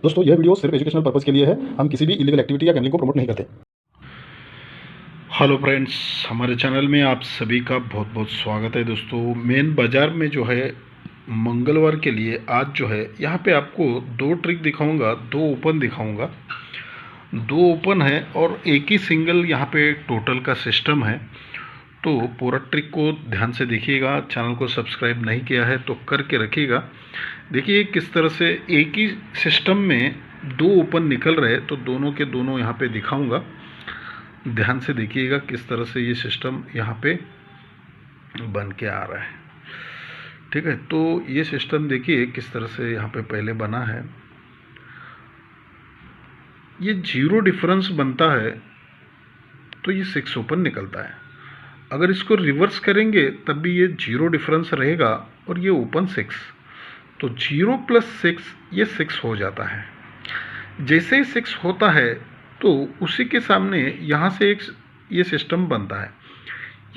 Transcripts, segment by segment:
दोस्तों यह वीडियो सिर्फ एजुकेशनल पर्पज़ के लिए है। हम किसी भी इलीगल एक्टिविटी या गैम्बलिंग को प्रमोट नहीं करते। हेलो फ्रेंड्स, हमारे चैनल में आप सभी का बहुत बहुत स्वागत है। दोस्तों मेन बाज़ार में जो है मंगलवार के लिए आज जो है यहाँ पे आपको दो ट्रिक दिखाऊंगा, दो ओपन दिखाऊंगा। दो ओपन है और एक ही सिंगल यहाँ पे टोटल का सिस्टम है। तो पूरा ट्रिक को ध्यान से देखिएगा। चैनल को सब्सक्राइब नहीं किया है तो करके रखिएगा। देखिए किस तरह से एक ही सिस्टम में दो ओपन निकल रहे, तो दोनों के दोनों यहाँ पे दिखाऊंगा। ध्यान से देखिएगा किस तरह से ये सिस्टम यहाँ पे बन के आ रहा है। ठीक है, तो ये सिस्टम देखिए किस तरह से यहाँ पे पहले बना है। ये जीरो डिफरेंस बनता है तो ये 6 ओपन निकलता है। अगर इसको रिवर्स करेंगे तब भी ये जीरो डिफरेंस रहेगा और ये ओपन 6, तो 0 + 6 ये 6 हो जाता है। जैसे ही 6 होता है तो उसी के सामने यहाँ से एक ये सिस्टम बनता है।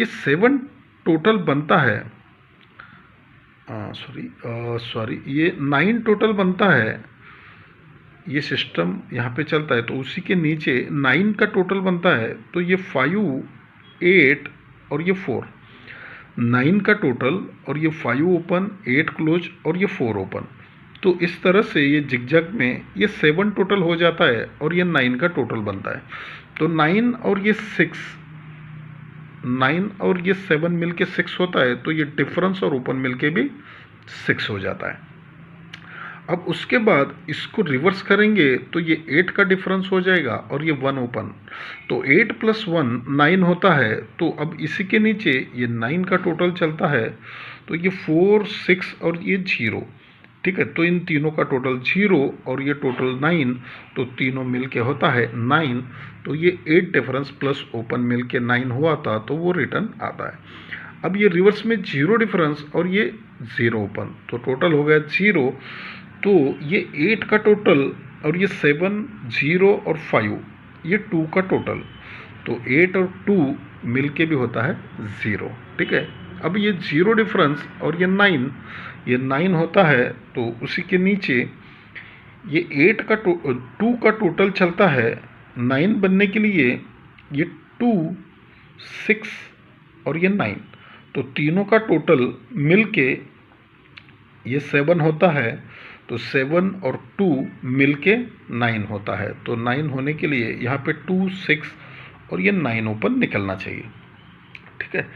ये 7 टोटल बनता है, सॉरी ये 9 टोटल बनता है। ये सिस्टम यहाँ पे चलता है तो उसी के नीचे 9 का टोटल बनता है। तो ये 5, 8 और ये 4, 9 का टोटल और ये 5 ओपन, 8 क्लोज और ये 4 ओपन। तो इस तरह से ये जिगजैग में ये 7 टोटल हो जाता है और ये 9 का टोटल बनता है। तो 9 और ये 6, 9 और ये 7 मिलके 6 होता है। तो ये डिफरेंस और ओपन मिलके भी 6 हो जाता है। अब उसके बाद इसको रिवर्स करेंगे तो ये 8 का डिफरेंस हो जाएगा और ये 1 ओपन। तो 8 + 1 9 होता है। तो अब इसी के नीचे ये 9 का टोटल चलता है। तो ये 4, 6 और ये 0। ठीक है, तो इन तीनों का टोटल 0 और ये टोटल 9, तो तीनों मिलके होता है 9। तो ये 8 डिफरेंस प्लस ओपन मिलके 9 हुआ था, तो वो रिटर्न आता है। अब ये रिवर्स में 0 डिफरेंस और ये 0 ओपन, तो टोटल हो गया 0। तो ये 8 का टोटल और ये 7, 0 और 5 ये 2 का टोटल, तो 8 और 2 मिलके भी होता है 0। ठीक है, अब ये 0 डिफरेंस और ये 9 होता है। तो उसी के नीचे ये 2 का टोटल चलता है 9 बनने के लिए। ये 2, 6 और ये 9, तो तीनों का टोटल मिलके ये 7 होता है। तो 7 और 2 मिलके 9 होता है। तो 9 होने के लिए यहाँ पे 2, 6 और ये 9 ओपन निकलना चाहिए। ठीक है,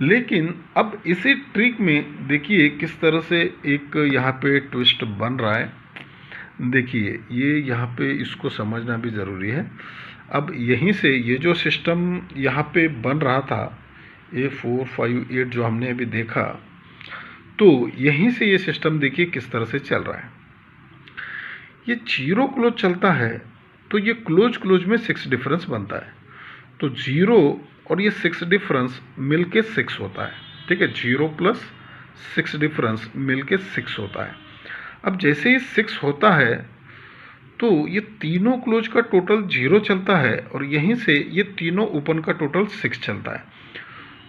लेकिन अब इसी ट्रिक में देखिए किस तरह से एक यहाँ पे ट्विस्ट बन रहा है। देखिए ये यहाँ पे इसको समझना भी ज़रूरी है। अब यहीं से ये जो सिस्टम यहाँ पे बन रहा था, ये 4, 5, 8 जो हमने अभी देखा, तो यहीं से ये सिस्टम देखिए किस तरह से चल रहा है। ये 0 क्लोज चलता है तो ये क्लोज में 6 डिफरेंस बनता है। तो 0 और ये 6 डिफरेंस मिलके 6 होता है। ठीक है, 0 + 6 डिफरेंस मिलके 6 होता है। अब जैसे ही 6 होता है तो ये तीनों क्लोज का टोटल 0 चलता है और यहीं से ये तीनों ओपन का टोटल 6 चलता है।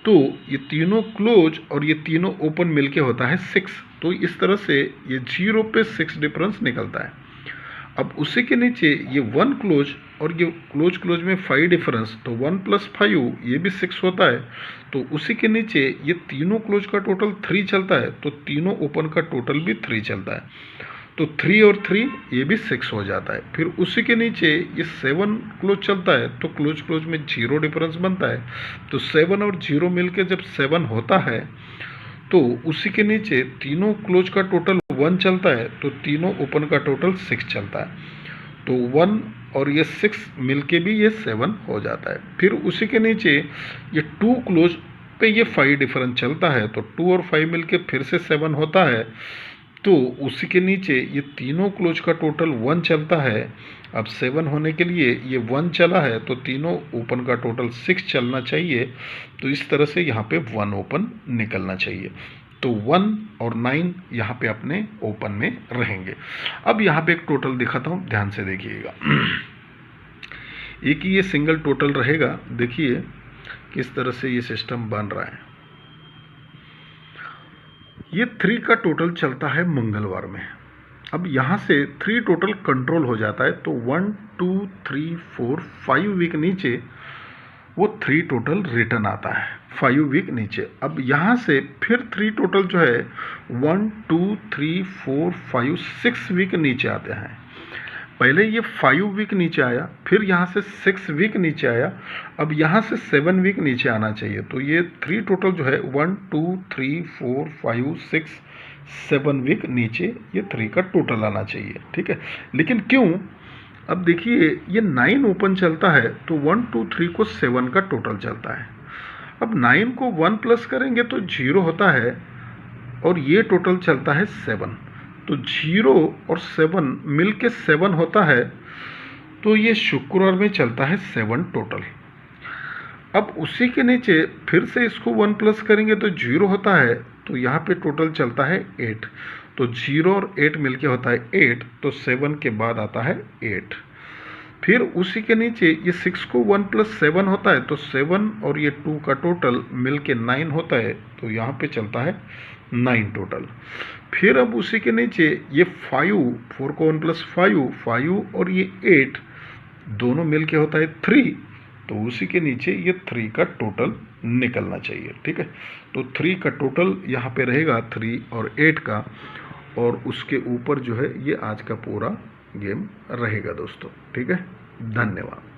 तो ये तीनों क्लोज और ये तीनों ओपन मिलके होता है 6। तो इस तरह से ये 0 पे 6 डिफरेंस निकलता है। अब उसी के नीचे ये 1 क्लोज और ये क्लोज में 5 डिफरेंस, तो 1 + 5 ये भी 6 होता है। तो उसी के नीचे ये तीनों क्लोज का टोटल 3 चलता है। तो तीनों ओपन का टोटल भी 3 चलता है। तो 3 और 3 ये भी 6 हो जाता है। फिर उसी के नीचे ये 7 क्लोज चलता है। तो क्लोज में 0 डिफरेंस बनता है। तो 7 और 0 मिलके जब 7 होता है तो उसी के नीचे तीनों क्लोज का टोटल 1 चलता है। तो तीनों ओपन का टोटल 6 चलता है। तो 1 और ये 6 मिलके भी ये 7 हो जाता है। फिर उसी के नीचे ये 2 क्लोज पे ये 5 डिफरेंस चलता है। तो 2 और 5 मिलके फिर से 7 होता है। तो उसी के नीचे ये तीनों क्लोज का टोटल 1 चलता है। अब 7 होने के लिए ये 1 चला है, तो तीनों ओपन का टोटल 6 चलना चाहिए। तो इस तरह से यहाँ पे 1 ओपन निकलना चाहिए। तो 1 और 9 यहाँ पे अपने ओपन में रहेंगे। अब यहाँ पे एक टोटल दिखाता हूँ, ध्यान से देखिएगा। एक ही ये सिंगल टोटल रहेगा। देखिए किस तरह से ये सिस्टम बन रहा है। ये 3 का टोटल चलता है मंगलवार में। अब यहाँ से 3 टोटल कंट्रोल हो जाता है, तो 1 2 3 4 5 वीक नीचे वो 3 टोटल रिटर्न आता है 5 वीक नीचे। अब यहाँ से फिर 3 टोटल जो है 1 2 3 4 5 6 वीक नीचे आते हैं। पहले ये 5 वीक नीचे आया, फिर यहाँ से 6 वीक नीचे आया, अब यहाँ से 7 वीक नीचे आना चाहिए। तो ये 3 टोटल जो है 1 2 3 4 5 6 7 वीक नीचे ये 3 का टोटल आना चाहिए, ठीक है। लेकिन क्यों? अब देखिए ये 9 ओपन चलता है तो 1 2 3 को 7 का टोटल चलता है। अब 9 को 1 प्लस करेंगे तो 0 होता है और ये टोटल चलता है 7, तो 0 और 7 मिल के 7 होता है, तो ये शुक्रवार में चलता है 7 टोटल। अब उसी के नीचे फिर से इसको 1 प्लस करेंगे तो 0 होता है, तो यहाँ पे टोटल चलता है 8, तो 0 और 8 मिलके होता है 8, तो 7 के बाद आता है 8। फिर उसी के नीचे ये 6 को 1 प्लस 7 होता है, तो 7 और ये 2 का टोटल मिलके 9 होता है, तो यहाँ पे चलता है 9 टोटल। फिर अब उसी के नीचे ये 4 को 1 प्लस 5 और ये 8 दोनों मिलके होता है 3, तो उसी के नीचे ये 3 का टोटल निकलना चाहिए, ठीक है। तो 3 का टोटल यहाँ पे रहेगा 3 और 8 का, और उसके ऊपर जो है ये आज का पूरा गेम रहेगा दोस्तों, ठीक है। धन्यवाद।